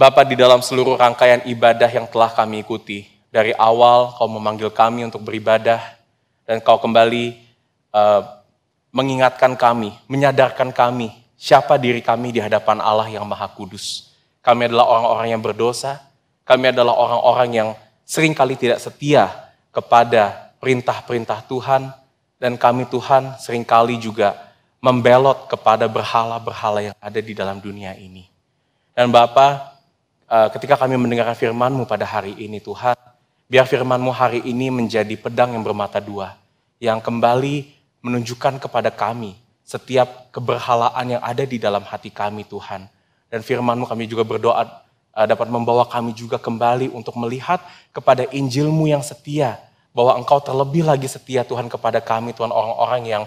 Bapa, di dalam seluruh rangkaian ibadah yang telah kami ikuti, dari awal Kau memanggil kami untuk beribadah, dan Kau kembali mengingatkan kami, menyadarkan kami, siapa diri kami di hadapan Allah yang Maha Kudus. Kami adalah orang-orang yang berdosa, kami adalah orang-orang yang seringkali tidak setia kepada perintah-perintah Tuhan, dan kami Tuhan seringkali juga membelot kepada berhala-berhala yang ada di dalam dunia ini. Dan Bapa, ketika kami mendengarkan firman-Mu pada hari ini Tuhan, biar firman-Mu hari ini menjadi pedang yang bermata dua, yang kembali menunjukkan kepada kami setiap keberhalaan yang ada di dalam hati kami Tuhan. Dan firman-Mu kami juga berdoa dapat membawa kami juga kembali untuk melihat kepada Injil-Mu yang setia, bahwa Engkau terlebih lagi setia Tuhan kepada kami Tuhan, orang-orang yang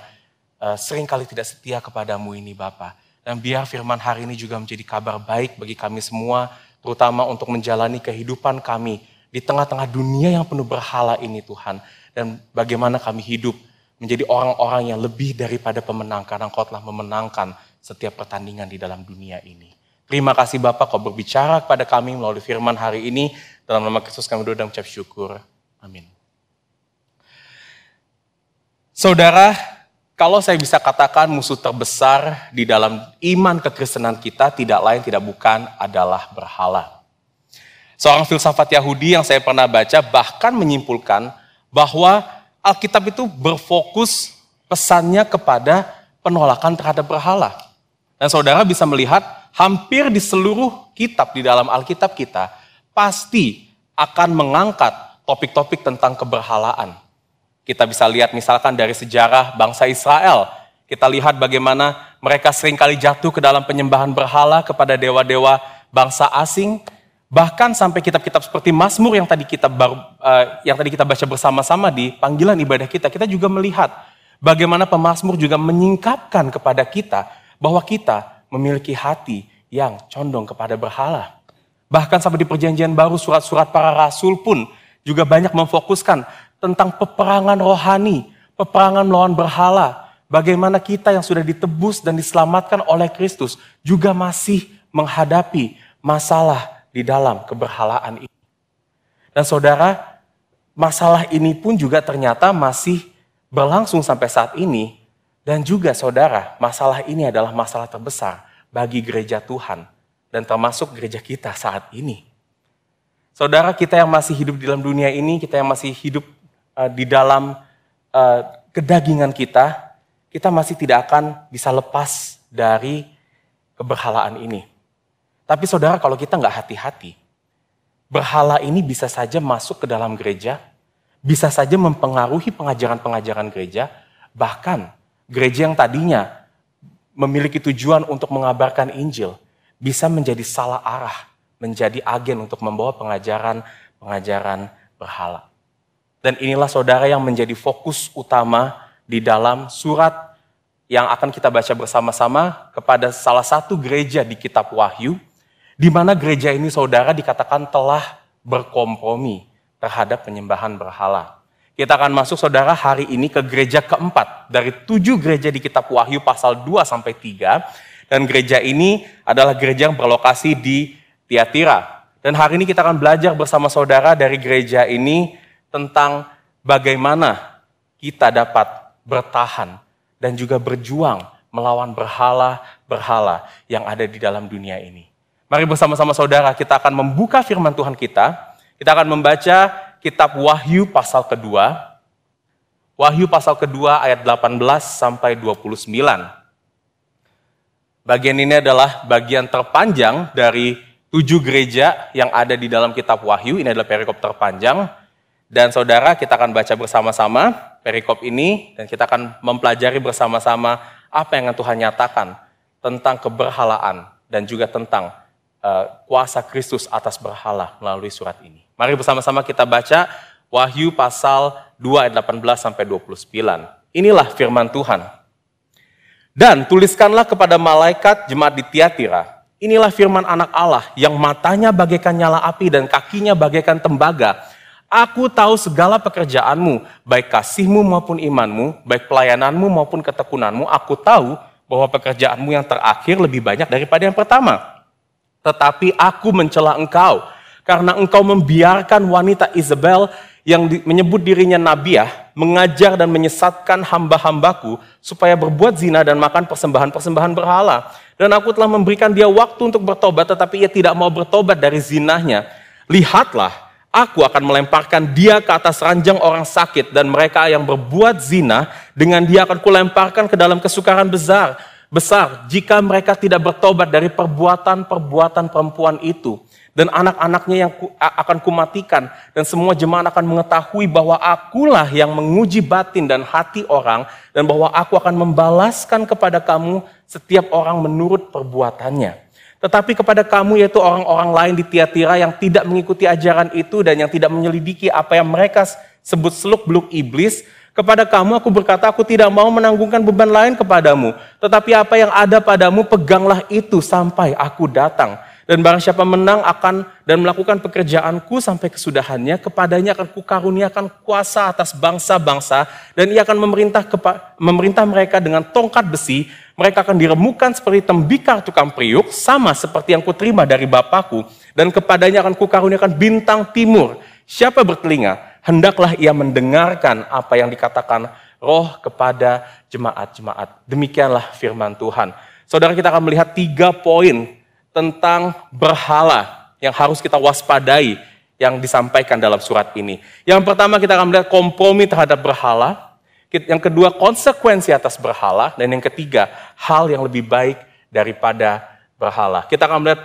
seringkali tidak setia kepadamu ini Bapa. Dan biar firman hari ini juga menjadi kabar baik bagi kami semua, terutama untuk menjalani kehidupan kami di tengah-tengah dunia yang penuh berhala ini Tuhan. Dan bagaimana kami hidup menjadi orang-orang yang lebih daripada pemenang, karena Engkau telah memenangkan setiap pertandingan di dalam dunia ini. Terima kasih Bapak, Kau berbicara kepada kami melalui firman hari ini. Dalam nama Kristus kami berdoa dan mengucap syukur. Amin. Saudara, kalau saya bisa katakan musuh terbesar di dalam iman kekristenan kita tidak lain tidak bukan adalah berhala. Seorang filsafat Yahudi yang saya pernah baca bahkan menyimpulkan bahwa Alkitab itu berfokus pesannya kepada penolakan terhadap berhala. Dan saudara bisa melihat hampir di seluruh kitab di dalam Alkitab kita pasti akan mengangkat topik-topik tentang keberhalaan. Kita bisa lihat misalkan dari sejarah bangsa Israel. Kita lihat bagaimana mereka seringkali jatuh ke dalam penyembahan berhala kepada dewa-dewa bangsa asing. Bahkan sampai kitab-kitab seperti Mazmur yang tadi kita baca bersama-sama di panggilan ibadah kita. Kita juga melihat bagaimana pemazmur juga menyingkapkan kepada kita bahwa kita memiliki hati yang condong kepada berhala. Bahkan sampai di perjanjian baru surat-surat para rasul pun juga banyak memfokuskan tentang peperangan rohani, peperangan melawan berhala. Bagaimana kita yang sudah ditebus dan diselamatkan oleh Kristus juga masih menghadapi masalah di dalam keberhalaan ini. Dan saudara, masalah ini pun juga ternyata masih berlangsung sampai saat ini. Dan juga saudara, masalah ini adalah masalah terbesar bagi gereja Tuhan. Dan termasuk gereja kita saat ini. Saudara, kita yang masih hidup di dalam dunia ini, kita yang masih hidup di dalam kedagingan kita masih tidak akan bisa lepas dari keberhalaan ini. Tapi saudara, kalau kita nggak hati-hati, berhala ini bisa saja masuk ke dalam gereja, bisa saja mempengaruhi pengajaran-pengajaran gereja, bahkan gereja yang tadinya memiliki tujuan untuk mengabarkan Injil, bisa menjadi salah arah, menjadi agen untuk membawa pengajaran berhala. Dan inilah saudara yang menjadi fokus utama di dalam surat yang akan kita baca bersama-sama kepada salah satu gereja di kitab Wahyu, di mana gereja ini saudara dikatakan telah berkompromi terhadap penyembahan berhala. Kita akan masuk saudara hari ini ke gereja keempat dari 7 gereja di kitab Wahyu pasal 2-3. Dan gereja ini adalah gereja yang berlokasi di Tiatira. Dan hari ini kita akan belajar bersama saudara dari gereja ini tentang bagaimana kita dapat bertahan dan juga berjuang melawan berhala-berhala yang ada di dalam dunia ini. Mari bersama-sama saudara kita akan membuka firman Tuhan kita. Kita akan membaca kitab Wahyu pasal kedua. Wahyu pasal kedua ayat 18-29. Bagian ini adalah bagian terpanjang dari 7 gereja yang ada di dalam kitab Wahyu. Ini adalah perikop terpanjang. Dan saudara, kita akan baca bersama-sama perikop ini dan kita akan mempelajari bersama-sama apa yang Tuhan nyatakan tentang keberhalaan dan juga tentang kuasa Kristus atas berhala melalui surat ini. Mari bersama-sama kita baca Wahyu pasal 2 ayat 18-29. Inilah firman Tuhan. Dan tuliskanlah kepada malaikat jemaat di Tiatira, inilah firman anak Allah yang matanya bagaikan nyala api dan kakinya bagaikan tembaga. Aku tahu segala pekerjaanmu, baik kasihmu maupun imanmu, baik pelayananmu maupun ketekunanmu. Aku tahu bahwa pekerjaanmu yang terakhir lebih banyak daripada yang pertama. Tetapi aku mencela engkau, karena engkau membiarkan wanita Isabel yang menyebut dirinya nabiah, mengajar dan menyesatkan hamba-hambaku, supaya berbuat zina dan makan persembahan-persembahan berhala. Dan aku telah memberikan dia waktu untuk bertobat, tetapi ia tidak mau bertobat dari zinahnya. Lihatlah, aku akan melemparkan dia ke atas ranjang orang sakit, dan mereka yang berbuat zina, dengan dia akan kulemparkan ke dalam kesukaran besar, jika mereka tidak bertobat dari perbuatan-perbuatan perempuan itu. Dan anak-anaknya yang akan kumatikan, dan semua jemaat akan mengetahui bahwa akulah yang menguji batin dan hati orang, dan bahwa aku akan membalaskan kepada kamu setiap orang menurut perbuatannya. Tetapi kepada kamu, yaitu orang-orang lain di Tiatira yang tidak mengikuti ajaran itu dan yang tidak menyelidiki apa yang mereka sebut seluk-beluk iblis, kepada kamu aku berkata, aku tidak mau menanggungkan beban lain kepadamu, tetapi apa yang ada padamu peganglah itu sampai aku datang. Dan barang siapa menang akan dan melakukan pekerjaanku sampai kesudahannya, kepadanya akan kukaruniakan kuasa atas bangsa-bangsa, dan ia akan memerintah mereka dengan tongkat besi. Mereka akan diremukkan seperti tembikar tukang periuk, sama seperti yang kuterima dari Bapakku, dan kepadanya akan kukaruniakan bintang timur. Siapa bertelinga, hendaklah ia mendengarkan apa yang dikatakan Roh kepada jemaat-jemaat. Demikianlah firman Tuhan. Saudara, kita akan melihat 3 poin tentang berhala yang harus kita waspadai yang disampaikan dalam surat ini. Yang pertama, kita akan melihat kompromi terhadap berhala. Yang kedua, konsekuensi atas berhala. Dan yang ketiga, hal yang lebih baik daripada berhala. Kita akan melihat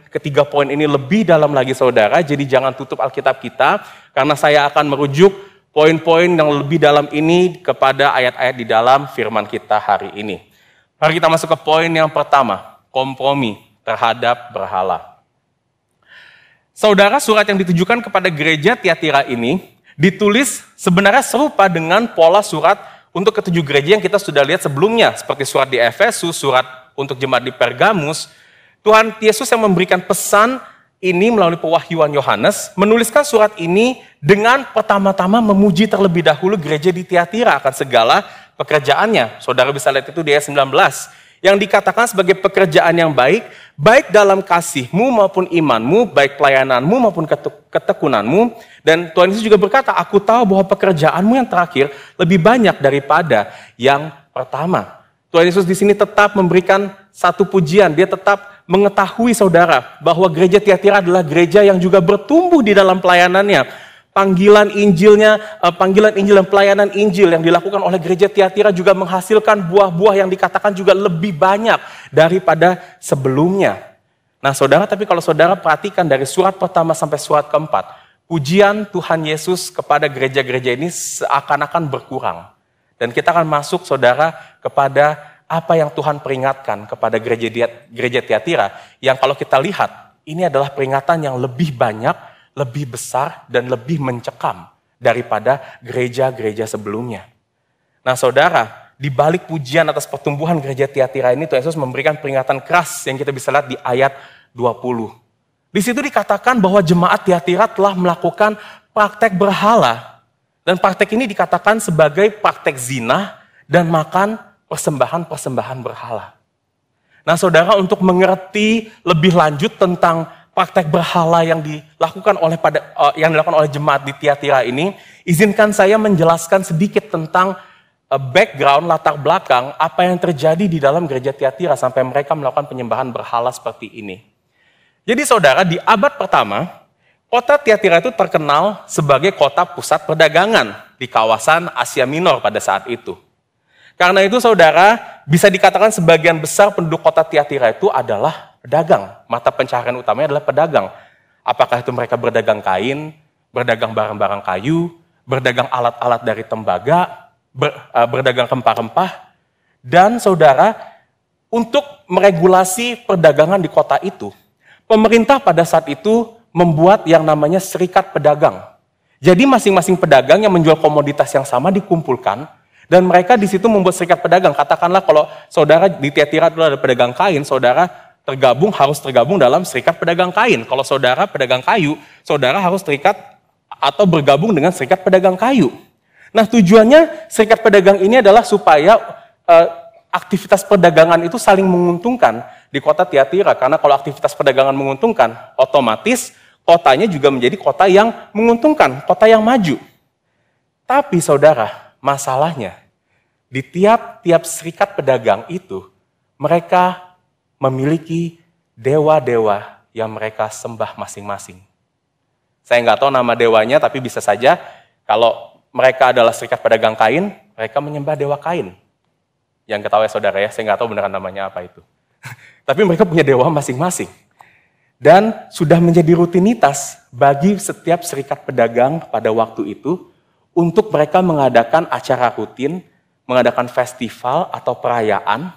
ketiga poin ini lebih dalam lagi, saudara. Jadi jangan tutup Alkitab kita, karena saya akan merujuk poin-poin yang lebih dalam ini kepada ayat-ayat di dalam firman kita hari ini. Mari kita masuk ke poin yang pertama, kompromi terhadap berhala. Saudara, surat yang ditujukan kepada gereja Tiatira ini ditulis sebenarnya serupa dengan pola surat untuk ketujuh gereja yang kita sudah lihat sebelumnya, seperti surat di Efesus, surat untuk jemaat di Pergamus. Tuhan Yesus yang memberikan pesan ini melalui pewahyuan Yohanes, menuliskan surat ini dengan pertama-tama memuji terlebih dahulu gereja di Tiatira akan segala pekerjaannya. Saudara bisa lihat itu di ayat 19. Yang dikatakan sebagai pekerjaan yang baik, baik dalam kasihmu maupun imanmu, baik pelayananmu maupun ketekunanmu. Dan Tuhan Yesus juga berkata, aku tahu bahwa pekerjaanmu yang terakhir lebih banyak daripada yang pertama. Tuhan Yesus di sini tetap memberikan satu pujian, dia tetap mengetahui saudara bahwa gereja Tiatira adalah gereja yang juga bertumbuh di dalam pelayanannya. Panggilan Injil dan pelayanan Injil yang dilakukan oleh gereja Tiatira juga menghasilkan buah-buah yang dikatakan juga lebih banyak daripada sebelumnya. Nah saudara, tapi kalau saudara perhatikan dari surat pertama sampai surat keempat, pujian Tuhan Yesus kepada gereja-gereja ini seakan-akan berkurang. Dan kita akan masuk saudara kepada apa yang Tuhan peringatkan kepada gereja Tiatira, yang kalau kita lihat, ini adalah peringatan yang lebih banyak, lebih besar, dan lebih mencekam daripada gereja-gereja sebelumnya. Nah saudara, di balik pujian atas pertumbuhan gereja Tiatira ini, Tuhan Yesus memberikan peringatan keras yang kita bisa lihat di ayat 20. Di situ dikatakan bahwa jemaat Tiatira telah melakukan praktek berhala. Dan praktek ini dikatakan sebagai praktek zina dan makan persembahan-persembahan berhala. Nah saudara, untuk mengerti lebih lanjut tentang praktek berhala yang dilakukan oleh jemaat di Tiatira ini, izinkan saya menjelaskan sedikit tentang background, latar belakang apa yang terjadi di dalam gereja Tiatira sampai mereka melakukan penyembahan berhala seperti ini. Jadi saudara, di abad pertama, kota Tiatira itu terkenal sebagai kota pusat perdagangan di kawasan Asia Minor pada saat itu. Karena itu saudara, bisa dikatakan sebagian besar penduduk kota Tiatira itu adalah pedagang. Mata pencaharian utamanya adalah pedagang. Apakah itu mereka berdagang kain, berdagang barang-barang kayu, berdagang alat-alat dari tembaga, berdagang rempah-rempah. Dan saudara, untuk meregulasi perdagangan di kota itu, pemerintah pada saat itu membuat yang namanya serikat pedagang. Jadi masing-masing pedagang yang menjual komoditas yang sama dikumpulkan, dan mereka di situ membuat serikat pedagang. Katakanlah kalau saudara di Tiatira itu ada pedagang kain, saudara harus tergabung dalam serikat pedagang kain. Kalau saudara pedagang kayu, saudara harus terikat atau bergabung dengan serikat pedagang kayu. Nah tujuannya serikat pedagang ini adalah supaya aktivitas perdagangan itu saling menguntungkan di kota Tiatira. Karena kalau aktivitas perdagangan menguntungkan, otomatis kotanya juga menjadi kota yang menguntungkan, kota yang maju. Tapi saudara, masalahnya di tiap-tiap serikat pedagang itu, mereka memiliki dewa-dewa yang mereka sembah masing-masing. Saya nggak tahu nama dewanya, tapi bisa saja kalau mereka adalah serikat pedagang kain, mereka menyembah dewa kain. Yang ketahui saudara ya, saya nggak tahu beneran namanya apa itu. Tapi mereka punya dewa masing-masing. Dan sudah menjadi rutinitas bagi setiap serikat pedagang pada waktu itu untuk mereka mengadakan acara rutin, mengadakan festival atau perayaan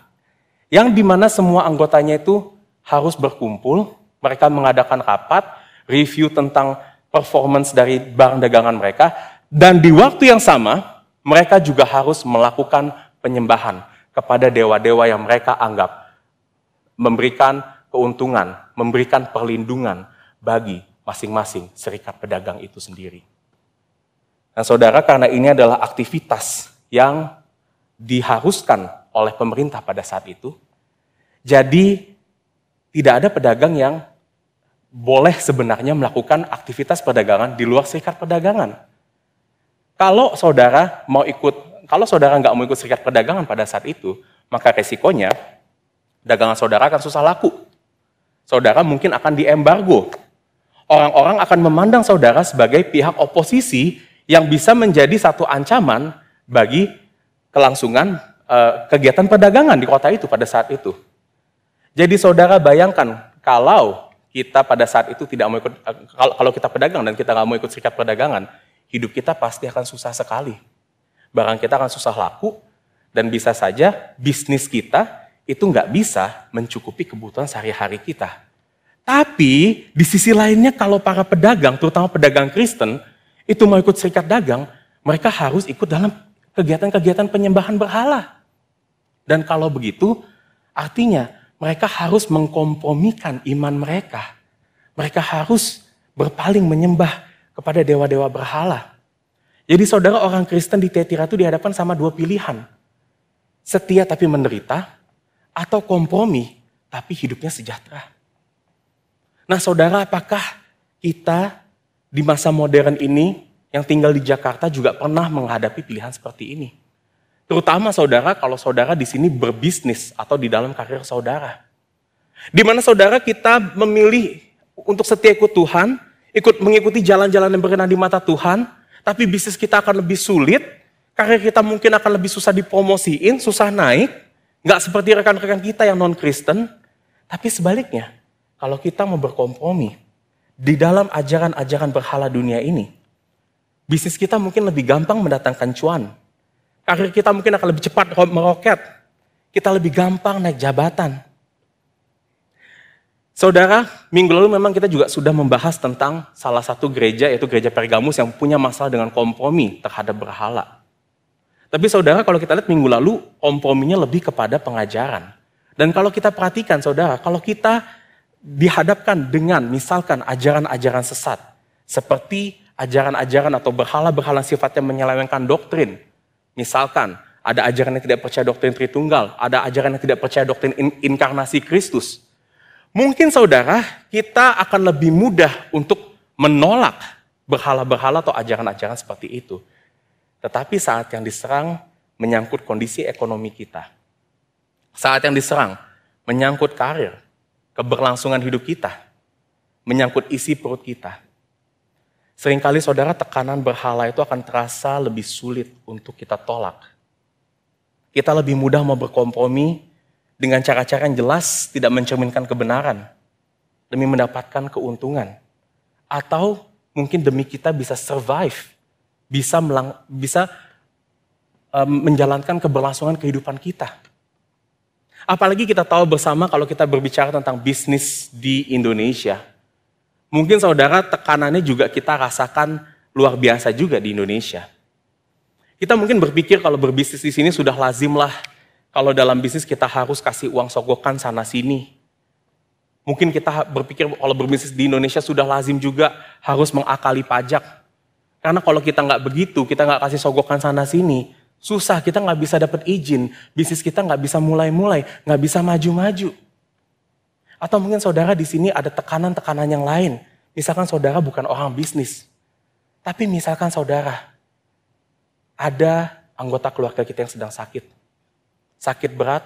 yang dimana semua anggotanya itu harus berkumpul, mereka mengadakan rapat, review tentang performance dari barang dagangan mereka, dan di waktu yang sama, mereka juga harus melakukan penyembahan kepada dewa-dewa yang mereka anggap memberikan keuntungan, memberikan perlindungan bagi masing-masing serikat pedagang itu sendiri. Nah saudara, karena ini adalah aktivitas yang diharuskan oleh pemerintah pada saat itu, jadi tidak ada pedagang yang boleh sebenarnya melakukan aktivitas perdagangan di luar serikat perdagangan. Kalau saudara nggak mau ikut serikat perdagangan pada saat itu, maka resikonya dagangan saudara akan susah laku. Saudara mungkin akan diembargo. Orang-orang akan memandang saudara sebagai pihak oposisi yang bisa menjadi satu ancaman bagi kelangsungan kegiatan perdagangan di kota itu pada saat itu. Jadi saudara bayangkan kalau kita pada saat itu tidak mau ikut, kalau kita pedagang dan kita nggak mau ikut serikat perdagangan, hidup kita pasti akan susah sekali. Barang kita akan susah laku, dan bisa saja bisnis kita itu nggak bisa mencukupi kebutuhan sehari-hari kita. Tapi di sisi lainnya kalau para pedagang, terutama pedagang Kristen, itu mau ikut serikat dagang, mereka harus ikut dalam kegiatan-kegiatan penyembahan berhala. Dan kalau begitu, artinya mereka harus mengkompromikan iman mereka. Mereka harus berpaling menyembah kepada dewa-dewa berhala. Jadi saudara, orang Kristen di Tiatira itu dihadapkan sama dua pilihan. Setia tapi menderita, atau kompromi tapi hidupnya sejahtera. Nah saudara, apakah kita di masa modern ini yang tinggal di Jakarta juga pernah menghadapi pilihan seperti ini? Terutama saudara, kalau saudara di sini berbisnis atau di dalam karir saudara. Di mana saudara kita memilih untuk setia ikut Tuhan, ikut mengikuti jalan-jalan yang berkenan di mata Tuhan, tapi bisnis kita akan lebih sulit, karir kita mungkin akan lebih susah dipromosiin, susah naik, nggak seperti rekan-rekan kita yang non-Kristen, tapi sebaliknya, kalau kita mau berkompromi di dalam ajaran-ajaran berhala dunia ini, bisnis kita mungkin lebih gampang mendatangkan cuan. Karir kita mungkin akan lebih cepat meroket. Kita lebih gampang naik jabatan. Saudara, minggu lalu memang kita juga sudah membahas tentang salah satu gereja, yaitu gereja Pergamus yang punya masalah dengan kompromi terhadap berhala. Tapi saudara, kalau kita lihat minggu lalu, komprominya lebih kepada pengajaran. Dan kalau kita perhatikan saudara, kalau kita dihadapkan dengan misalkan ajaran-ajaran sesat, seperti ajaran-ajaran atau berhala-berhala sifatnya menyelewengkan doktrin. Misalkan, ada ajaran yang tidak percaya doktrin Tritunggal, ada ajaran yang tidak percaya doktrin inkarnasi Kristus. Mungkin saudara, kita akan lebih mudah untuk menolak berhala-berhala atau ajaran-ajaran seperti itu. Tetapi saat yang diserang menyangkut kondisi ekonomi kita. Saat yang diserang menyangkut karir, keberlangsungan hidup kita, menyangkut isi perut kita. Seringkali saudara, tekanan berhala itu akan terasa lebih sulit untuk kita tolak. Kita lebih mudah mau berkompromi dengan cara-cara yang jelas tidak mencerminkan kebenaran demi mendapatkan keuntungan. Atau mungkin demi kita bisa survive, bisa menjalankan keberlangsungan kehidupan kita. Apalagi kita tahu bersama kalau kita berbicara tentang bisnis di Indonesia. Mungkin saudara, tekanannya juga kita rasakan luar biasa juga di Indonesia. Kita mungkin berpikir kalau berbisnis di sini sudah lazim lah. Kalau dalam bisnis kita harus kasih uang sogokan sana sini. Mungkin kita berpikir kalau berbisnis di Indonesia sudah lazim juga harus mengakali pajak. Karena kalau kita nggak begitu, kita nggak kasih sogokan sana sini, susah, kita nggak bisa dapat izin, bisnis kita nggak bisa mulai-mulai, nggak bisa maju-maju. Atau mungkin saudara di sini ada tekanan-tekanan yang lain. Misalkan saudara bukan orang bisnis. Tapi misalkan saudara ada anggota keluarga kita yang sedang sakit. Sakit berat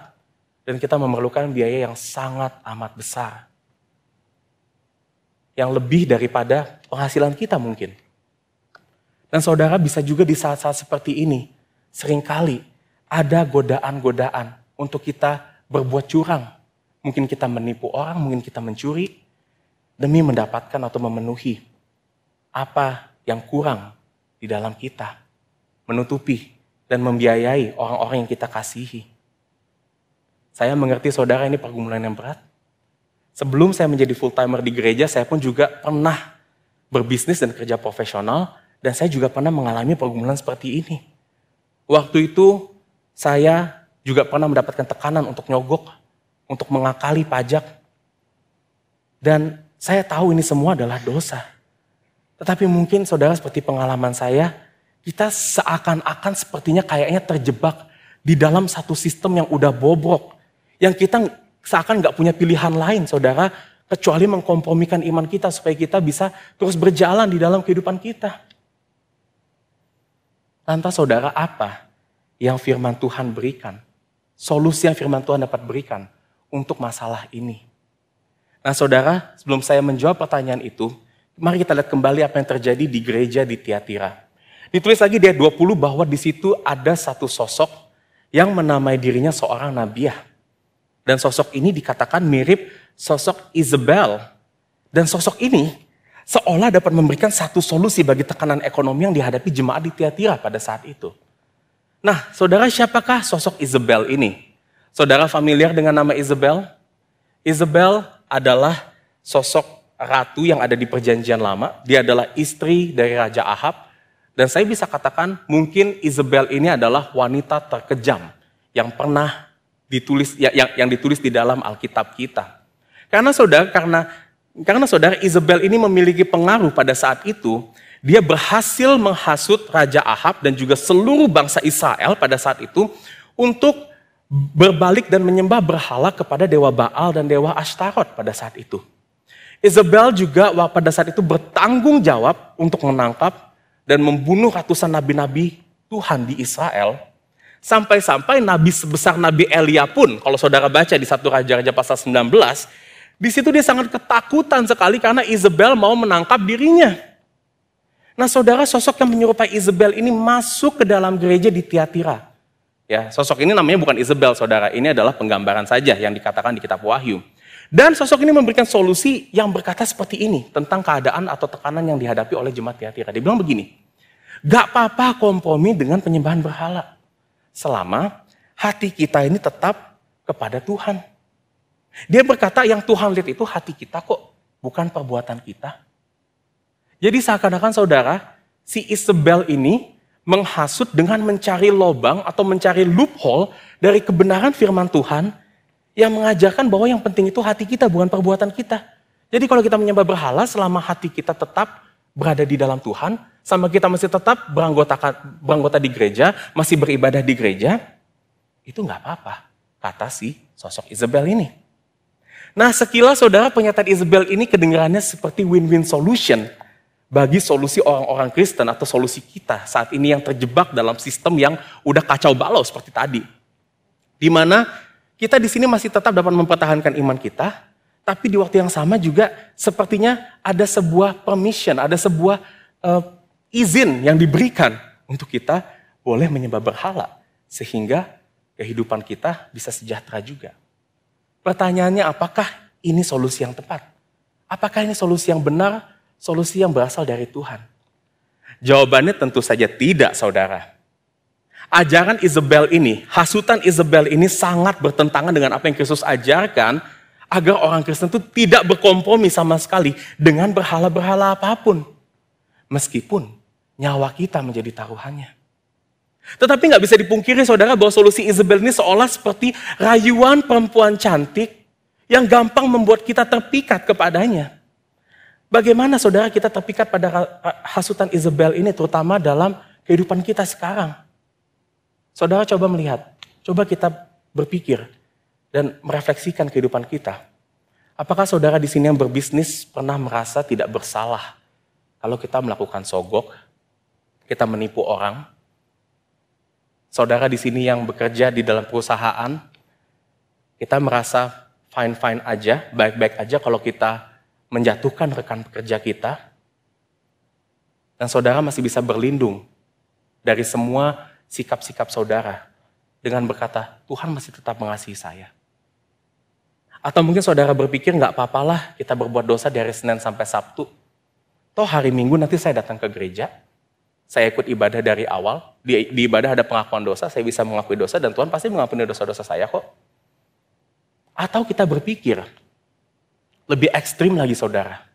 dan kita memerlukan biaya yang sangat amat besar. Yang lebih daripada penghasilan kita mungkin. Dan saudara bisa juga di saat-saat seperti ini, seringkali ada godaan-godaan untuk kita berbuat curang. Mungkin kita menipu orang, mungkin kita mencuri, demi mendapatkan atau memenuhi apa yang kurang di dalam kita. Menutupi dan membiayai orang-orang yang kita kasihi. Saya mengerti saudara ini pergumulan yang berat. Sebelum saya menjadi full-timer di gereja, saya pun juga pernah berbisnis dan kerja profesional, dan saya juga pernah mengalami pergumulan seperti ini. Waktu itu, saya juga pernah mendapatkan tekanan untuk nyogok, untuk mengakali pajak. Dan saya tahu ini semua adalah dosa. Tetapi mungkin saudara seperti pengalaman saya, kita seakan-akan sepertinya kayaknya terjebak di dalam satu sistem yang udah bobrok. Yang kita seakan gak punya pilihan lain saudara, kecuali mengkompromikan iman kita supaya kita bisa terus berjalan di dalam kehidupan kita. Lantas saudara, apa yang firman Tuhan berikan? Solusi yang firman Tuhan dapat berikan untuk masalah ini. Nah saudara, sebelum saya menjawab pertanyaan itu, mari kita lihat kembali apa yang terjadi di gereja di Tiatira. Ditulis lagi di ayat 20 bahwa di situ ada satu sosok yang menamai dirinya seorang nabiah. Dan sosok ini dikatakan mirip sosok Isabel. Dan sosok ini seolah dapat memberikan satu solusi bagi tekanan ekonomi yang dihadapi jemaat di Tiatira pada saat itu. Nah, saudara, siapakah sosok Isabel ini? Saudara familiar dengan nama Isabel? Isabel adalah sosok ratu yang ada di Perjanjian Lama. Dia adalah istri dari Raja Ahab. Dan saya bisa katakan mungkin Isabel ini adalah wanita terkejam yang pernah ditulis yang ditulis di dalam Alkitab kita. Karena saudara Isabel ini memiliki pengaruh pada saat itu, dia berhasil menghasut Raja Ahab dan juga seluruh bangsa Israel pada saat itu untuk berbalik dan menyembah berhala kepada dewa Baal dan dewa Ashtarot pada saat itu. Isabel juga pada saat itu bertanggung jawab untuk menangkap dan membunuh ratusan nabi-nabi Tuhan di Israel. Sampai-sampai nabi sebesar Nabi Elia pun, kalau saudara baca di 1 Raja-Raja pasal 19, di situ dia sangat ketakutan sekali karena Isabel mau menangkap dirinya. Nah saudara, sosok yang menyerupai Isabel ini masuk ke dalam gereja di Tiatira. Ya, sosok ini namanya bukan Isabel saudara, ini adalah penggambaran saja yang dikatakan di kitab Wahyu. Dan sosok ini memberikan solusi yang berkata seperti ini tentang keadaan atau tekanan yang dihadapi oleh jemaat Tiatira. Dia bilang begini, gak apa-apa kompromi dengan penyembahan berhala. Selama hati kita ini tetap kepada Tuhan. Dia berkata yang Tuhan lihat itu hati kita kok, bukan perbuatan kita. Jadi seakan-akan saudara, si Isabel ini menghasut dengan mencari lobang atau mencari loophole dari kebenaran firman Tuhan yang mengajarkan bahwa yang penting itu hati kita, bukan perbuatan kita. Jadi kalau kita menyembah berhala, selama hati kita tetap berada di dalam Tuhan, sama kita masih tetap beranggota di gereja, masih beribadah di gereja, itu gak apa-apa, kata si sosok Isabel ini. Nah sekilas saudara, pernyataan Isabel ini kedengarannya seperti win-win solution bagi solusi orang-orang Kristen atau solusi kita saat ini yang terjebak dalam sistem yang udah kacau balau seperti tadi. Di mana kita di sini masih tetap dapat mempertahankan iman kita, tapi di waktu yang sama juga sepertinya ada sebuah permission, ada sebuah izin yang diberikan untuk kita boleh menyembah berhala sehingga kehidupan kita bisa sejahtera juga. Pertanyaannya, apakah ini solusi yang tepat? Apakah ini solusi yang benar, solusi yang berasal dari Tuhan? Jawabannya tentu saja tidak, saudara. Ajaran Isabel ini, hasutan Isabel ini sangat bertentangan dengan apa yang Kristus ajarkan agar orang Kristen itu tidak berkompromi sama sekali dengan berhala-berhala apapun. Meskipun nyawa kita menjadi taruhannya. Tetapi gak bisa dipungkiri saudara bahwa solusi Isabel ini seolah seperti rayuan perempuan cantik yang gampang membuat kita terpikat kepadanya. Bagaimana saudara kita terpikat pada hasutan Isabel ini terutama dalam kehidupan kita sekarang? Saudara coba melihat, coba kita berpikir dan merefleksikan kehidupan kita. Apakah saudara di sini yang berbisnis pernah merasa tidak bersalah kalau kita melakukan sogok, kita menipu orang? Saudara di sini yang bekerja di dalam perusahaan, kita merasa fine-fine aja, baik-baik aja kalau kita menjatuhkan rekan pekerja kita. Dan saudara masih bisa berlindung dari semua sikap-sikap saudara dengan berkata, Tuhan masih tetap mengasihi saya. Atau mungkin saudara berpikir nggak apa-apalah kita berbuat dosa dari Senin sampai Sabtu. Toh hari Minggu nanti saya datang ke gereja, saya ikut ibadah dari awal, di ibadah ada pengakuan dosa, saya bisa mengakui dosa dan Tuhan pasti mengampuni dosa-dosa saya kok. Atau kita berpikir, lebih ekstrim lagi saudara,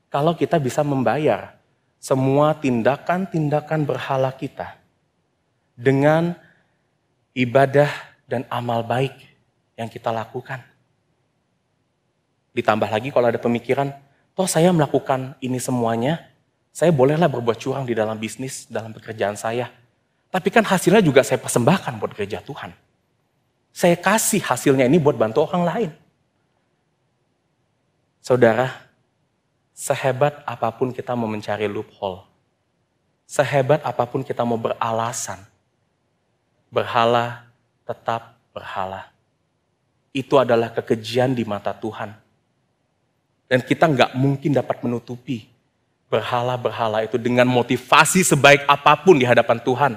kalau kita bisa membayar semua tindakan-tindakan berhala kita dengan ibadah dan amal baik yang kita lakukan. Ditambah lagi kalau ada pemikiran, toh saya melakukan ini semuanya, saya bolehlah berbuat curang di dalam bisnis, dalam pekerjaan saya. Tapi kan hasilnya juga saya persembahkan buat gereja Tuhan. Saya kasih hasilnya ini buat bantu orang lain. Saudara, sehebat apapun kita mau mencari loophole, sehebat apapun kita mau beralasan, berhala tetap berhala. Itu adalah kekejian di mata Tuhan. Dan kita nggak mungkin dapat menutupi berhala-berhala itu dengan motivasi sebaik apapun di hadapan Tuhan.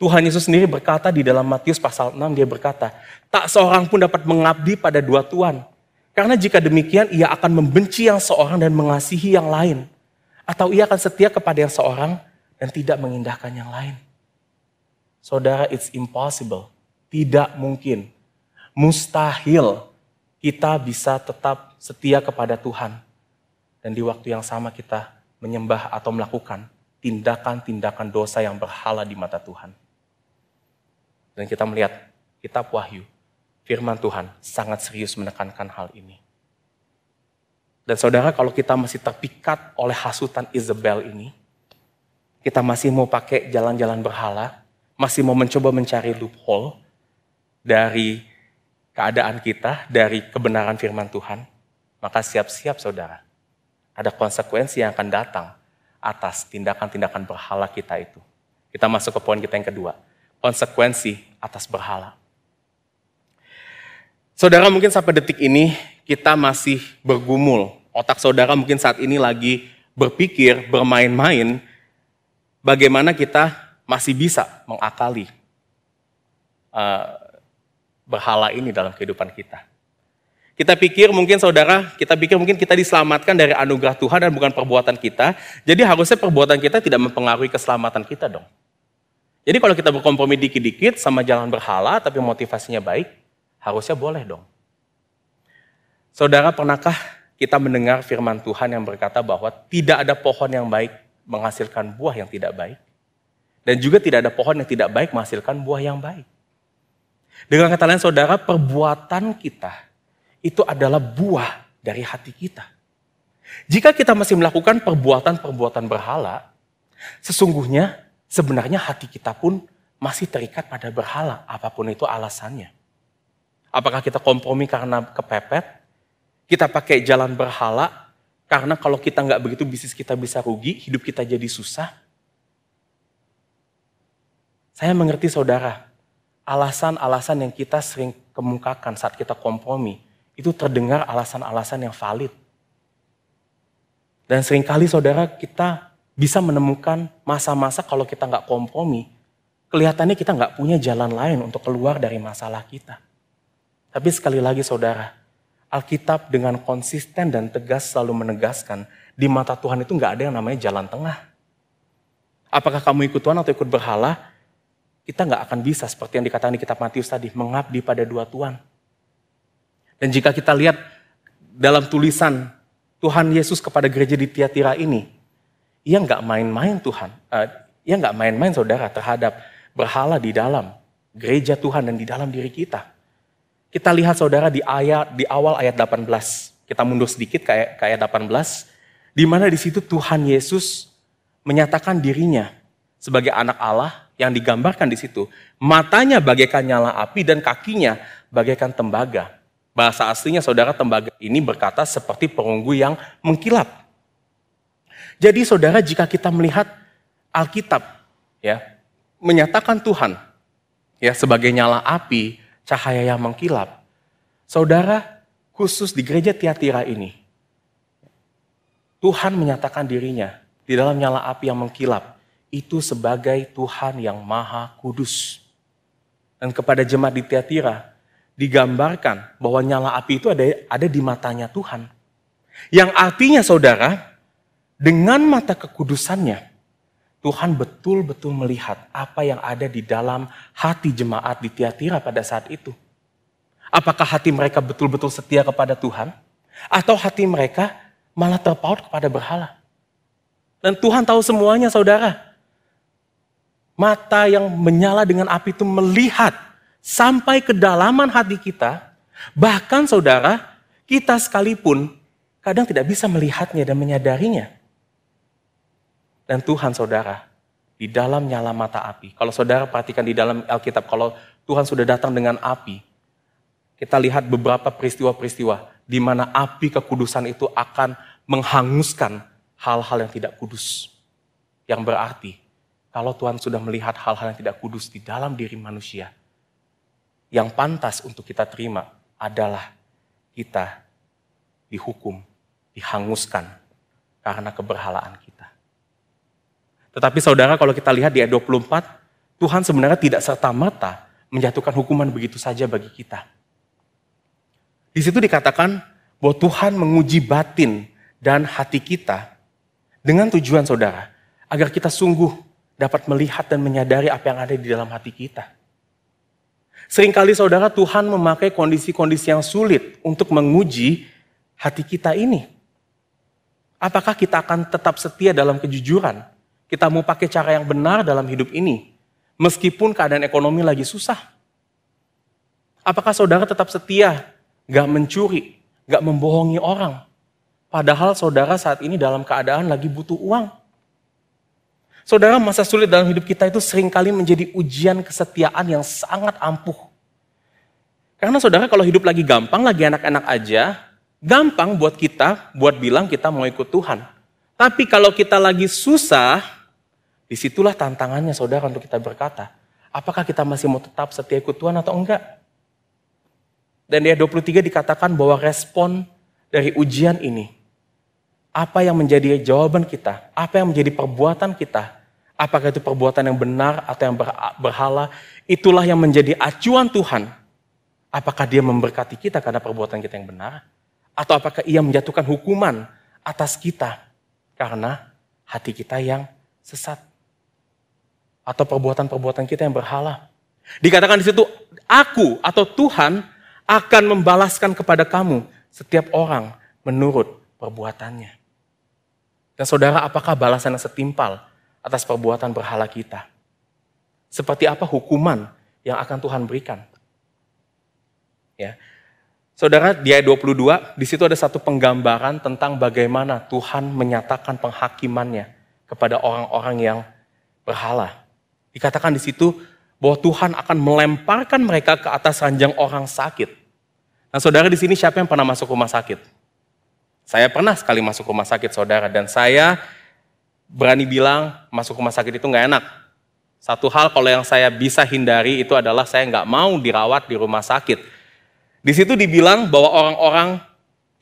Tuhan Yesus sendiri berkata di dalam Matius pasal 6, dia berkata, tak seorang pun dapat mengabdi pada dua tuan. Karena jika demikian, ia akan membenci yang seorang dan mengasihi yang lain. Atau ia akan setia kepada yang seorang dan tidak mengindahkan yang lain. Saudara, it's impossible. Tidak mungkin. Mustahil kita bisa tetap setia kepada Tuhan. Dan di waktu yang sama kita menyembah atau melakukan tindakan-tindakan dosa yang berhala di mata Tuhan. Dan kita melihat kitab Wahyu, firman Tuhan sangat serius menekankan hal ini. Dan saudara, kalau kita masih terpikat oleh hasutan Isabel ini, kita masih mau pakai jalan-jalan berhala, masih mau mencoba mencari loophole dari keadaan kita, dari kebenaran firman Tuhan, maka siap-siap saudara. Ada konsekuensi yang akan datang atas tindakan-tindakan berhala kita itu. Kita masuk ke poin kita yang kedua. Konsekuensi atas berhala. Saudara, mungkin sampai detik ini kita masih bergumul. Otak saudara mungkin saat ini lagi berpikir, bermain-main, bagaimana kita masih bisa mengakali berhala ini dalam kehidupan kita. Kita pikir mungkin kita diselamatkan dari anugerah Tuhan dan bukan perbuatan kita. Jadi harusnya perbuatan kita tidak mempengaruhi keselamatan kita dong. Jadi kalau kita berkompromi dikit-dikit sama jalan berhala tapi motivasinya baik, harusnya boleh dong. Saudara, pernahkah kita mendengar firman Tuhan yang berkata bahwa tidak ada pohon yang baik menghasilkan buah yang tidak baik. Dan juga tidak ada pohon yang tidak baik menghasilkan buah yang baik. Dengan kata lain saudara, perbuatan kita itu adalah buah dari hati kita. Jika kita masih melakukan perbuatan-perbuatan berhala, sesungguhnya sebenarnya hati kita pun masih terikat pada berhala, apapun itu alasannya. Apakah kita kompromi karena kepepet? Kita pakai jalan berhala karena kalau kita nggak begitu bisnis kita bisa rugi, hidup kita jadi susah? Saya mengerti saudara, alasan-alasan yang kita sering kemukakan saat kita kompromi, itu terdengar alasan-alasan yang valid. Dan seringkali saudara kita bisa menemukan masa-masa kalau kita nggak kompromi, kelihatannya kita nggak punya jalan lain untuk keluar dari masalah kita. Tapi sekali lagi saudara, Alkitab dengan konsisten dan tegas selalu menegaskan, di mata Tuhan itu nggak ada yang namanya jalan tengah. Apakah kamu ikut Tuhan atau ikut berhala, kita nggak akan bisa seperti yang dikatakan di kitab Matius tadi, mengabdi pada dua tuan. Dan jika kita lihat dalam tulisan Tuhan Yesus kepada gereja di Tiatira ini, ia nggak main-main ia nggak main-main saudara terhadap berhala di dalam gereja Tuhan dan di dalam diri kita. Kita lihat saudara di awal ayat 18, kita mundur sedikit ke ayat 18, di mana di situ Tuhan Yesus menyatakan dirinya sebagai anak Allah yang digambarkan di situ, matanya bagaikan nyala api dan kakinya bagaikan tembaga. Bahasa aslinya saudara tembaga ini berkata seperti perunggu yang mengkilap. Jadi saudara jika kita melihat Alkitab ya menyatakan Tuhan ya sebagai nyala api, cahaya yang mengkilap. Saudara khusus di gereja Tiatira ini Tuhan menyatakan dirinya di dalam nyala api yang mengkilap itu sebagai Tuhan yang Maha Kudus. Dan kepada jemaat di Tiatira digambarkan bahwa nyala api itu ada di matanya Tuhan. Yang artinya saudara, dengan mata kekudusannya, Tuhan betul-betul melihat apa yang ada di dalam hati jemaat di Tiatira pada saat itu. Apakah hati mereka betul-betul setia kepada Tuhan? Atau hati mereka malah terpaut kepada berhala? Dan Tuhan tahu semuanya saudara. Mata yang menyala dengan api itu melihat sampai kedalaman hati kita. Bahkan saudara, kita sekalipun kadang tidak bisa melihatnya dan menyadarinya. Dan Tuhan saudara, di dalam nyala mata api. Kalau saudara perhatikan di dalam Alkitab, kalau Tuhan sudah datang dengan api, kita lihat beberapa peristiwa-peristiwa di mana api kekudusan itu akan menghanguskan hal-hal yang tidak kudus. Yang berarti, kalau Tuhan sudah melihat hal-hal yang tidak kudus di dalam diri manusia, yang pantas untuk kita terima adalah kita dihukum, dihanguskan karena keberhalaan kita. Tetapi saudara kalau kita lihat di ayat 24, Tuhan sebenarnya tidak serta-merta menjatuhkan hukuman begitu saja bagi kita. Di situ dikatakan bahwa Tuhan menguji batin dan hati kita dengan tujuan saudara, agar kita sungguh dapat melihat dan menyadari apa yang ada di dalam hati kita. Seringkali saudara Tuhan memakai kondisi-kondisi yang sulit untuk menguji hati kita ini. Apakah kita akan tetap setia dalam kejujuran? Kita mau pakai cara yang benar dalam hidup ini, meskipun keadaan ekonomi lagi susah. Apakah saudara tetap setia, gak mencuri, gak membohongi orang? Padahal saudara saat ini dalam keadaan lagi butuh uang. Saudara, masa sulit dalam hidup kita itu seringkali menjadi ujian kesetiaan yang sangat ampuh. Karena saudara kalau hidup lagi gampang, lagi enak-enak aja, gampang buat kita, buat bilang kita mau ikut Tuhan. Tapi kalau kita lagi susah, disitulah tantangannya saudara untuk kita berkata, apakah kita masih mau tetap setia ikut Tuhan atau enggak? Dan di ayat 23 dikatakan bahwa respon dari ujian ini, apa yang menjadi jawaban kita, apa yang menjadi perbuatan kita, apakah itu perbuatan yang benar atau yang berhala, itulah yang menjadi acuan Tuhan. Apakah dia memberkati kita karena perbuatan kita yang benar, atau apakah ia menjatuhkan hukuman atas kita karena hati kita yang sesat, atau perbuatan-perbuatan kita yang berhala. Dikatakan di situ, aku atau Tuhan akan membalaskan kepada kamu setiap orang menurut perbuatannya. Dan saudara, apakah balasan yang setimpal atas perbuatan berhala kita? Seperti apa hukuman yang akan Tuhan berikan? Ya. Saudara, di ayat 22, di situ ada satu penggambaran tentang bagaimana Tuhan menyatakan penghakimannya kepada orang-orang yang berhala. Dikatakan di situ bahwa Tuhan akan melemparkan mereka ke atas ranjang orang sakit. Nah saudara, di sini siapa yang pernah masuk rumah sakit? Saya pernah sekali masuk rumah sakit saudara, dan saya berani bilang masuk rumah sakit itu gak enak. Satu hal kalau yang saya bisa hindari itu adalah saya gak mau dirawat di rumah sakit. Di situ dibilang bahwa orang-orang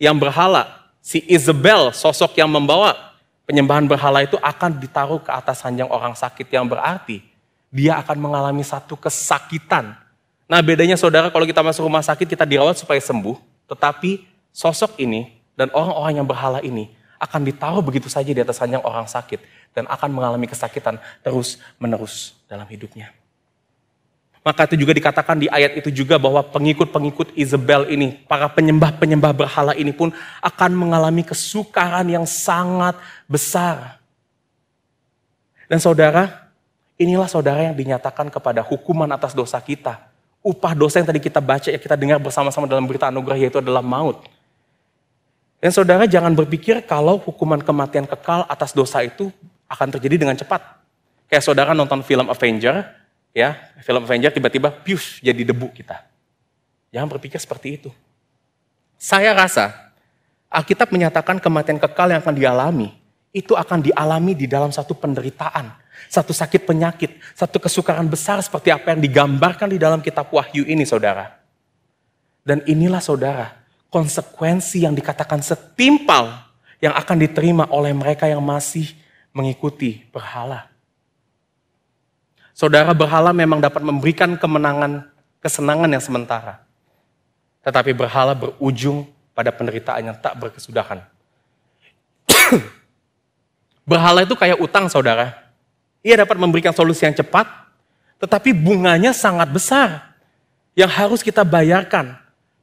yang berhala, si Isabel, sosok yang membawa penyembahan berhala itu akan ditaruh ke atas ranjang orang sakit, yang berarti dia akan mengalami satu kesakitan. Nah bedanya saudara, kalau kita masuk rumah sakit kita dirawat supaya sembuh, tetapi sosok ini dan orang-orang yang berhala ini akan ditaruh begitu saja di atas ranjang orang sakit dan akan mengalami kesakitan terus-menerus dalam hidupnya. Maka itu juga dikatakan di ayat itu juga bahwa pengikut-pengikut Isabel ini, para penyembah-penyembah berhala ini pun akan mengalami kesukaran yang sangat besar. Dan saudara, inilah saudara yang dinyatakan kepada hukuman atas dosa kita. Upah dosa yang tadi kita baca, yang kita dengar bersama-sama dalam berita anugerah, yaitu adalah maut. Dan saudara jangan berpikir kalau hukuman kematian kekal atas dosa itu akan terjadi dengan cepat. Kayak saudara nonton film Avenger, ya, film Avenger tiba-tiba pius jadi debu kita. Jangan berpikir seperti itu. Saya rasa Alkitab menyatakan kematian kekal yang akan dialami, itu akan dialami di dalam satu penderitaan, satu sakit penyakit, satu kesukaran besar seperti apa yang digambarkan di dalam kitab Wahyu ini, saudara. Dan inilah, saudara, konsekuensi yang dikatakan setimpal yang akan diterima oleh mereka yang masih mengikuti berhala. Saudara, berhala memang dapat memberikan kesenangan yang sementara. Tetapi berhala berujung pada penderitaan yang tak berkesudahan. Berhala itu kayak utang, saudara. Ia dapat memberikan solusi yang cepat, tetapi bunganya sangat besar yang harus kita bayarkan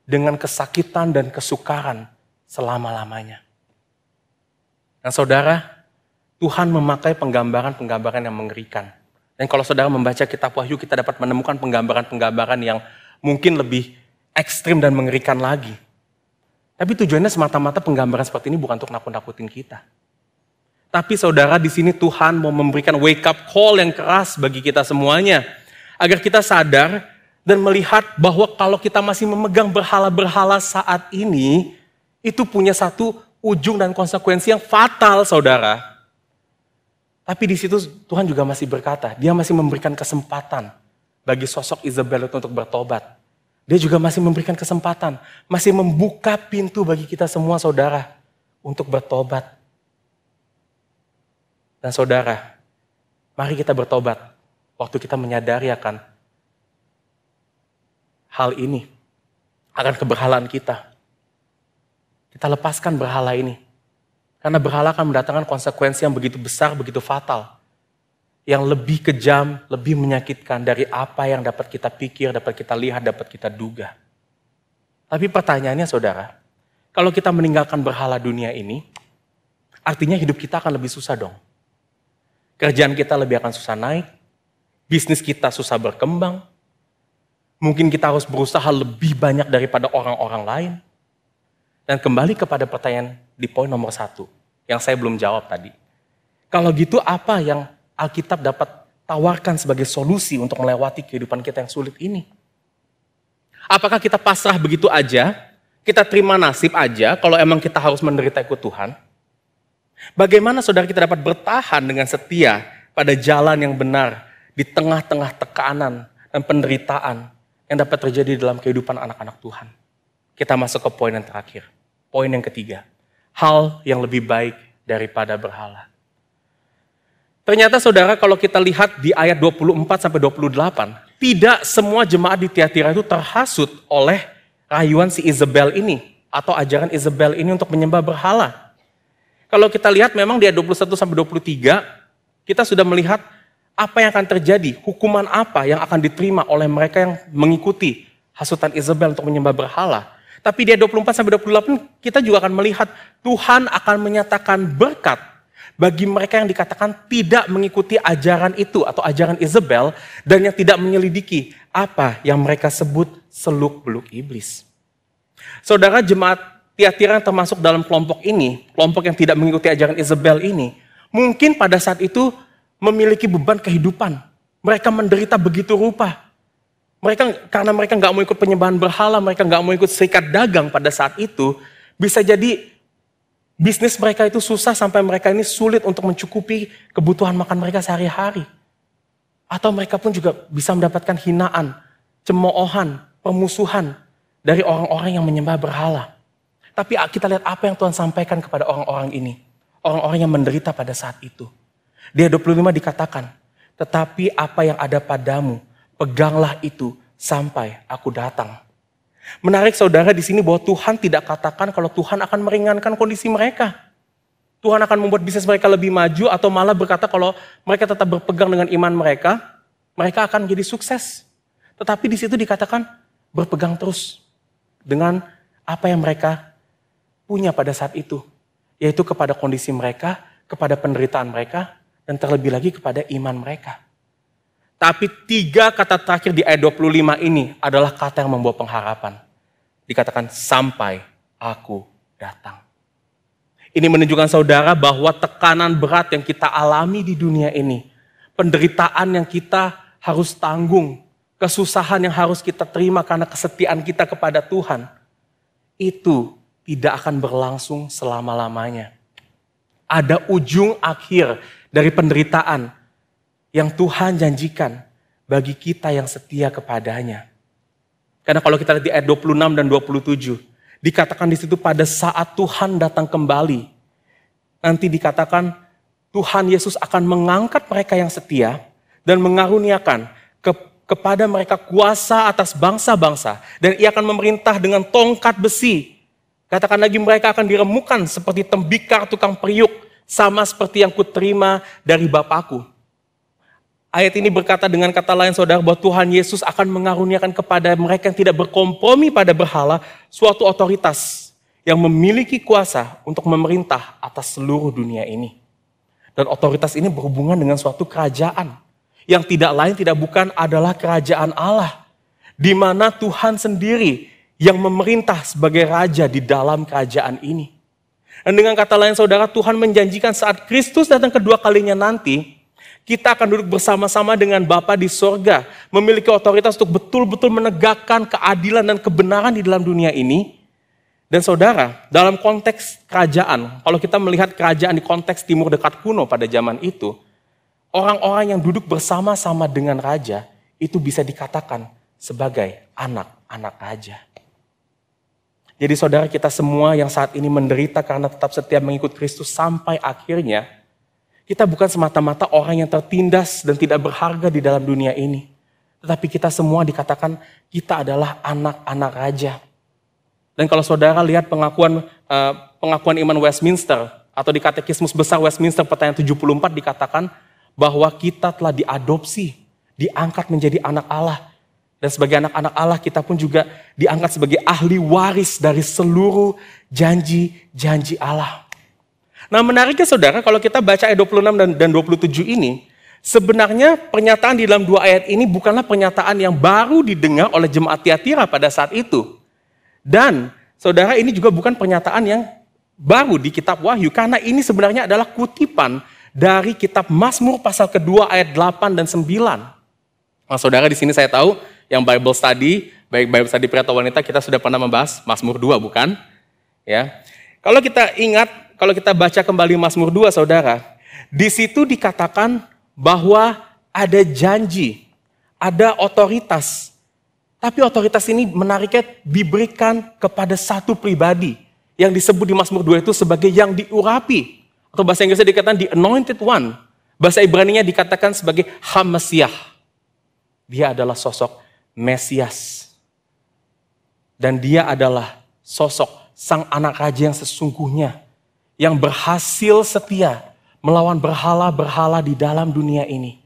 dengan kesakitan dan kesukaran selama-lamanya. Dan saudara, Tuhan memakai penggambaran-penggambaran yang mengerikan. Dan kalau saudara membaca kitab Wahyu, kita dapat menemukan penggambaran-penggambaran yang mungkin lebih ekstrim dan mengerikan lagi. Tapi tujuannya semata-mata penggambaran seperti ini bukan untuk nakut-nakutin kita. Tapi saudara, di sini Tuhan mau memberikan wake up call yang keras bagi kita semuanya. Agar kita sadar dan melihat bahwa kalau kita masih memegang berhala-berhala saat ini, itu punya satu ujung dan konsekuensi yang fatal, saudara. Tapi di situ Tuhan juga masih berkata, dia masih memberikan kesempatan bagi sosok Isabel itu untuk bertobat. Dia juga masih memberikan kesempatan, masih membuka pintu bagi kita semua, saudara, untuk bertobat. Dan saudara, mari kita bertobat waktu kita menyadari akan hal ini, akan keberhalaan kita. Kita lepaskan berhala ini. Karena berhala akan mendatangkan konsekuensi yang begitu besar, begitu fatal. Yang lebih kejam, lebih menyakitkan dari apa yang dapat kita pikir, dapat kita lihat, dapat kita duga. Tapi pertanyaannya, saudara, kalau kita meninggalkan berhala dunia ini, artinya hidup kita akan lebih susah dong. Kerjaan kita lebih akan susah naik, bisnis kita susah berkembang, mungkin kita harus berusaha lebih banyak daripada orang-orang lain. Dan kembali kepada pertanyaan di poin nomor 1, yang saya belum jawab tadi. Kalau gitu apa yang Alkitab dapat tawarkan sebagai solusi untuk melewati kehidupan kita yang sulit ini? Apakah kita pasrah begitu aja? Kita terima nasib aja kalau emang kita harus menderita ikut Tuhan? Bagaimana saudara kita dapat bertahan dengan setia pada jalan yang benar di tengah-tengah tekanan dan penderitaan yang dapat terjadi dalam kehidupan anak-anak Tuhan? Kita masuk ke poin yang terakhir. Poin yang ketiga. Hal yang lebih baik daripada berhala. Ternyata saudara, kalau kita lihat di ayat 24-28, tidak semua jemaat di Tiatira itu terhasut oleh rayuan si Isabel ini, atau ajaran Isabel ini untuk menyembah berhala. Kalau kita lihat memang di ayat 21-23, kita sudah melihat apa yang akan terjadi, hukuman apa yang akan diterima oleh mereka yang mengikuti hasutan Isabel untuk menyembah berhala. Tapi di ayat 24-28 kita juga akan melihat Tuhan akan menyatakan berkat bagi mereka yang dikatakan tidak mengikuti ajaran itu atau ajaran Isabel dan yang tidak menyelidiki apa yang mereka sebut seluk-beluk iblis. Saudara, jemaat Tiatira yang termasuk dalam kelompok ini, kelompok yang tidak mengikuti ajaran Isabel ini, mungkin pada saat itu memiliki beban kehidupan. Mereka menderita begitu rupa. Karena mereka nggak mau ikut penyembahan berhala, mereka nggak mau ikut serikat dagang pada saat itu, bisa jadi bisnis mereka itu susah sampai mereka ini sulit untuk mencukupi kebutuhan makan mereka sehari-hari. Atau mereka pun juga bisa mendapatkan hinaan, cemoohan, permusuhan dari orang-orang yang menyembah berhala. Tapi kita lihat apa yang Tuhan sampaikan kepada orang-orang ini. Orang-orang yang menderita pada saat itu. Di ayat 25 dikatakan, tetapi apa yang ada padamu, peganglah itu sampai aku datang. Menarik saudara di sini bahwa Tuhan tidak katakan kalau Tuhan akan meringankan kondisi mereka. Tuhan akan membuat bisnis mereka lebih maju atau malah berkata kalau mereka tetap berpegang dengan iman mereka, mereka akan menjadi sukses. Tetapi di situ dikatakan berpegang terus dengan apa yang mereka punya pada saat itu. Yaitu kepada kondisi mereka, kepada penderitaan mereka, dan terlebih lagi kepada iman mereka. Tapi 3 kata terakhir di ayat 25 ini adalah kata yang membawa pengharapan. Dikatakan sampai aku datang. Ini menunjukkan saudara bahwa tekanan berat yang kita alami di dunia ini, penderitaan yang kita harus tanggung, kesusahan yang harus kita terima karena kesetiaan kita kepada Tuhan, itu tidak akan berlangsung selama-lamanya. Ada ujung akhir dari penderitaan yang Tuhan janjikan bagi kita yang setia kepadanya. Karena kalau kita lihat di ayat 26 dan 27, dikatakan di situ pada saat Tuhan datang kembali, nanti dikatakan Tuhan Yesus akan mengangkat mereka yang setia dan mengaruniakan kepada mereka kuasa atas bangsa-bangsa. Dan ia akan memerintah dengan tongkat besi. Katakan lagi, mereka akan diremukkan seperti tembikar tukang periuk, sama seperti yang kuterima dari Bapakku. Ayat ini berkata dengan kata lain saudara, bahwa Tuhan Yesus akan mengaruniakan kepada mereka yang tidak berkompromi pada berhala suatu otoritas yang memiliki kuasa untuk memerintah atas seluruh dunia ini. Dan otoritas ini berhubungan dengan suatu kerajaan yang tidak lain tidak bukan adalah kerajaan Allah, di mana Tuhan sendiri yang memerintah sebagai raja di dalam kerajaan ini. Dan dengan kata lain saudara, Tuhan menjanjikan saat Kristus datang kedua kalinya nanti, kita akan duduk bersama-sama dengan Bapa di sorga, memiliki otoritas untuk betul-betul menegakkan keadilan dan kebenaran di dalam dunia ini. Dan saudara, dalam konteks kerajaan, kalau kita melihat kerajaan di konteks timur dekat kuno pada zaman itu, orang-orang yang duduk bersama-sama dengan raja itu bisa dikatakan sebagai anak-anak raja. Jadi saudara, kita semua yang saat ini menderita karena tetap setia mengikut Kristus sampai akhirnya, kita bukan semata-mata orang yang tertindas dan tidak berharga di dalam dunia ini. Tetapi kita semua dikatakan kita adalah anak-anak raja. Dan kalau saudara lihat pengakuan iman Westminster atau di Katekismus Besar Westminster pertanyaan 74 dikatakan bahwa kita telah diadopsi, diangkat menjadi anak Allah. Dan sebagai anak-anak Allah kita pun juga diangkat sebagai ahli waris dari seluruh janji-janji Allah. Nah menariknya saudara, kalau kita baca ayat 26 dan 27 ini, sebenarnya pernyataan di dalam dua ayat ini bukanlah pernyataan yang baru didengar oleh jemaat Tiatira pada saat itu. Dan saudara, ini juga bukan pernyataan yang baru di kitab Wahyu, karena ini sebenarnya adalah kutipan dari kitab Mazmur pasal kedua ayat 8 dan 9. Nah saudara, di sini saya tahu yang Bible study, baik Bible study pria atau wanita, kita sudah pernah membahas Mazmur 2 bukan? Ya. Kalau kita ingat, kalau kita baca kembali Mazmur 2 saudara, di situ dikatakan bahwa ada janji, ada otoritas. Tapi otoritas ini menariknya diberikan kepada satu pribadi yang disebut di Mazmur 2 itu sebagai yang diurapi. Atau bahasa Inggrisnya dikatakan the anointed one. Bahasa Ibraninya dikatakan sebagai HaMasiah. Dia adalah sosok Mesias. Dan dia adalah sosok sang anak raja yang sesungguhnya. Yang berhasil setia melawan berhala-berhala di dalam dunia ini.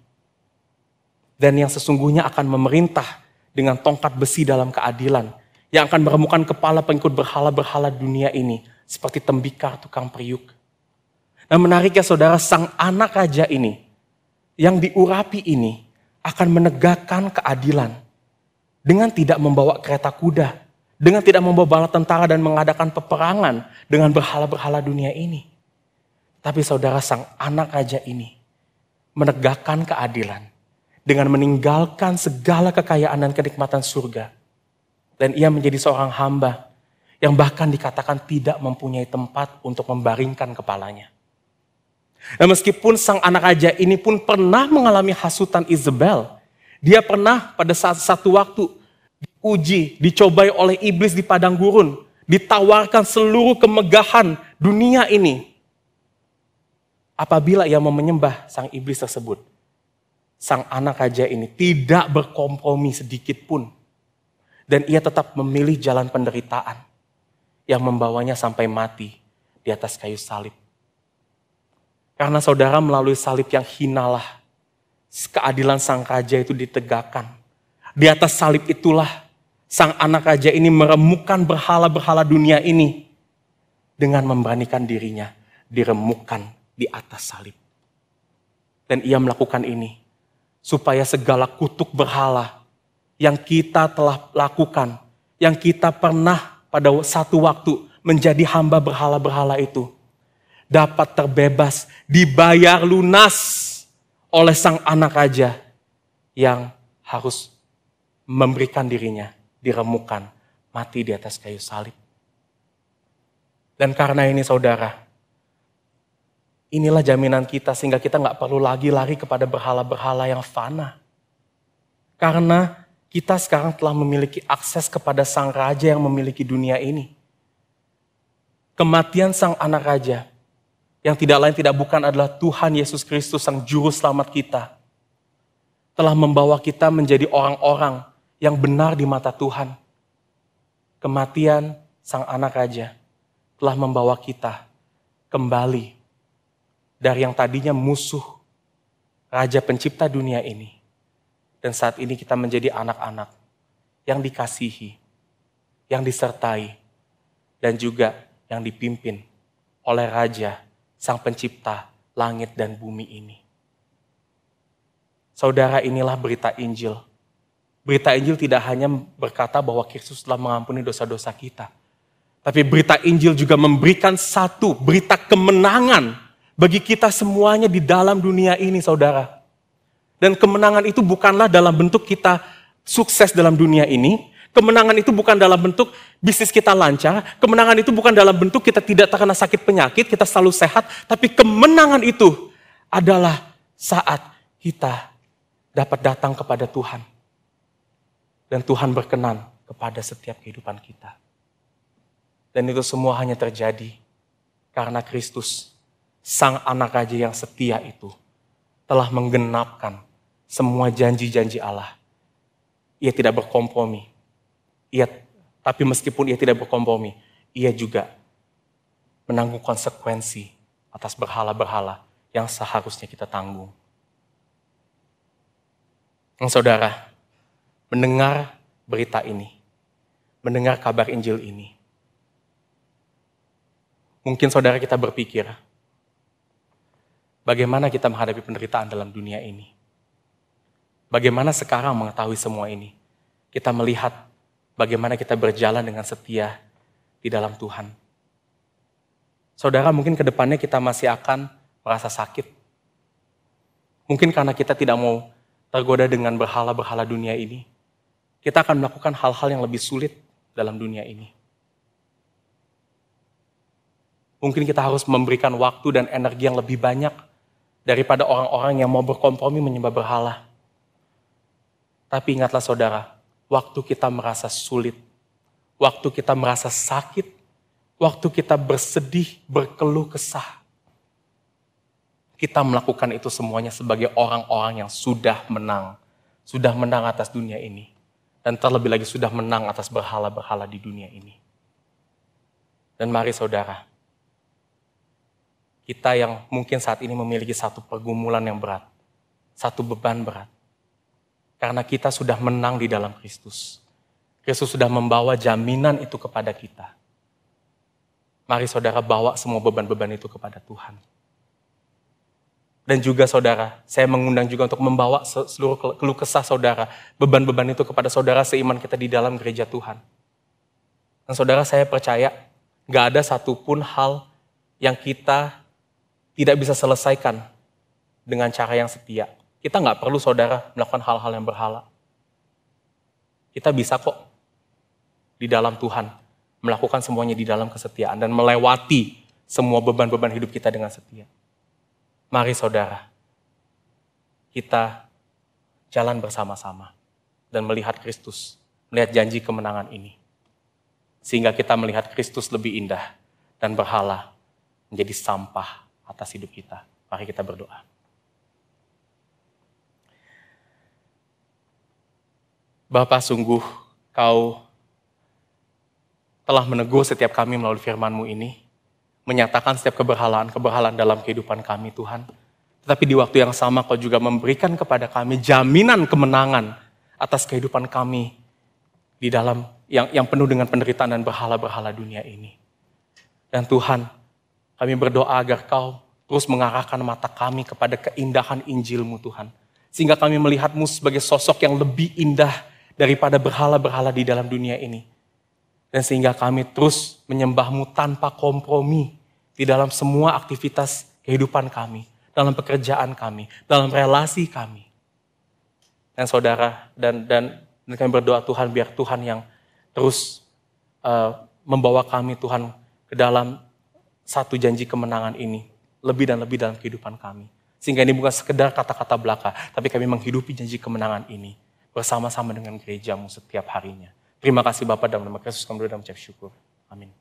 Dan yang sesungguhnya akan memerintah dengan tongkat besi dalam keadilan. Yang akan meremukkan kepala pengikut berhala-berhala dunia ini. Seperti tembikar tukang periuk. Nah menariknya saudara, sang anak raja ini, yang diurapi ini, akan menegakkan keadilan. Dengan tidak membawa kereta kuda. Dengan tidak membawa bala tentara dan mengadakan peperangan dengan berhala-berhala dunia ini. Tapi saudara, sang anak raja ini menegakkan keadilan. Dengan meninggalkan segala kekayaan dan kenikmatan surga. Dan ia menjadi seorang hamba yang bahkan dikatakan tidak mempunyai tempat untuk membaringkan kepalanya. Nah meskipun sang anak raja ini pun pernah mengalami hasutan Isabel. Dia pernah pada saat satu waktu diuji, dicobai oleh iblis di padang gurun. Ditawarkan seluruh kemegahan dunia ini. Apabila ia mau menyembah sang iblis tersebut. Sang anak raja ini tidak berkompromi sedikit pun. Dan ia tetap memilih jalan penderitaan. Yang membawanya sampai mati di atas kayu salib. Karena saudara, melalui salib yang hinalah keadilan sang raja itu ditegakkan. Di atas salib itulah sang anak raja ini meremukkan berhala-berhala dunia ini. Dengan memberanikan dirinya diremukkan di atas salib. Dan ia melakukan ini supaya segala kutuk berhala yang kita telah lakukan, yang kita pernah pada satu waktu menjadi hamba berhala-berhala itu, dapat terbebas, dibayar lunas oleh sang anak raja yang harus memberikan dirinya, diremukkan, mati di atas kayu salib. Dan karena ini saudara, inilah jaminan kita sehingga kita nggak perlu lagi lari kepada berhala-berhala yang fana. Karena kita sekarang telah memiliki akses kepada Sang Raja yang memiliki dunia ini. Kematian Sang Anak Raja, yang tidak lain tidak bukan adalah Tuhan Yesus Kristus, Sang Juru Selamat kita, telah membawa kita menjadi orang-orang yang benar di mata Tuhan. Kematian Sang Anak Raja telah membawa kita kembali dari yang tadinya musuh Raja Pencipta dunia ini. Dan saat ini kita menjadi anak-anak yang dikasihi, yang disertai, dan juga yang dipimpin oleh Raja Sang Pencipta langit dan bumi ini. Saudara, inilah berita Injil. Berita Injil tidak hanya berkata bahwa Kristus telah mengampuni dosa-dosa kita. Tapi berita Injil juga memberikan satu berita kemenangan bagi kita semuanya di dalam dunia ini, saudara. Dan kemenangan itu bukanlah dalam bentuk kita sukses dalam dunia ini. Kemenangan itu bukan dalam bentuk bisnis kita lancar. Kemenangan itu bukan dalam bentuk kita tidak terkena sakit penyakit, kita selalu sehat. Tapi kemenangan itu adalah saat kita dapat datang kepada Tuhan. Dan Tuhan berkenan kepada setiap kehidupan kita. Dan itu semua hanya terjadi karena Kristus, Sang Anak Raja yang setia itu, telah menggenapkan semua janji-janji Allah. Ia tidak berkompromi. Tapi meskipun ia tidak berkompromi, ia juga menanggung konsekuensi atas berhala-berhala yang seharusnya kita tanggung. Saudara, mendengar berita ini, mendengar kabar Injil ini, mungkin saudara kita berpikir, bagaimana kita menghadapi penderitaan dalam dunia ini? Bagaimana sekarang mengetahui semua ini? Kita melihat bagaimana kita berjalan dengan setia di dalam Tuhan. Saudara, mungkin ke depannya kita masih akan merasa sakit. Mungkin karena kita tidak mau tergoda dengan berhala-berhala dunia ini. Kita akan melakukan hal-hal yang lebih sulit dalam dunia ini. Mungkin kita harus memberikan waktu dan energi yang lebih banyak daripada orang-orang yang mau berkompromi menyembah berhala. Tapi ingatlah saudara, waktu kita merasa sulit, waktu kita merasa sakit, waktu kita bersedih, berkeluh kesah, kita melakukan itu semuanya sebagai orang-orang yang sudah menang atas dunia ini. Dan terlebih lagi sudah menang atas berhala-berhala di dunia ini. Dan mari saudara, kita yang mungkin saat ini memiliki satu pergumulan yang berat, satu beban berat, karena kita sudah menang di dalam Kristus. Kristus sudah membawa jaminan itu kepada kita. Mari saudara bawa semua beban-beban itu kepada Tuhan. Dan juga saudara, saya mengundang juga untuk membawa seluruh keluh kesah saudara, beban-beban itu kepada saudara seiman kita di dalam gereja Tuhan. Dan saudara, saya percaya gak ada satupun hal yang kita tidak bisa selesaikan dengan cara yang setia. Kita gak perlu saudara melakukan hal-hal yang berhala. Kita bisa kok di dalam Tuhan melakukan semuanya di dalam kesetiaan dan melewati semua beban-beban hidup kita dengan setia. Mari saudara, kita jalan bersama-sama dan melihat Kristus, melihat janji kemenangan ini. Sehingga kita melihat Kristus lebih indah dan berhala menjadi sampah atas hidup kita. Mari kita berdoa. Bapa, sungguh Kau telah menegur setiap kami melalui firman-Mu ini, menyatakan setiap keberhalaan-keberhalaan dalam kehidupan kami, Tuhan. Tetapi di waktu yang sama Kau juga memberikan kepada kami jaminan kemenangan atas kehidupan kami di dalam yang penuh dengan penderitaan dan berhala-berhala dunia ini. Dan Tuhan, kami berdoa agar Kau terus mengarahkan mata kami kepada keindahan Injil-Mu, Tuhan. Sehingga kami melihat-Mu sebagai sosok yang lebih indah daripada berhala-berhala di dalam dunia ini. Dan sehingga kami terus menyembah-Mu tanpa kompromi di dalam semua aktivitas kehidupan kami, dalam pekerjaan kami, dalam relasi kami. Dan saudara, dan kami berdoa Tuhan, biar Tuhan yang terus membawa kami Tuhan ke dalam satu janji kemenangan ini lebih dan lebih dalam kehidupan kami. Sehingga ini bukan sekedar kata-kata belaka, tapi kami menghidupi janji kemenangan ini bersama-sama dengan gerejamu setiap harinya. Terima kasih Bapak, dalam nama Kristus kami berdoa dan mengucap syukur. Amin.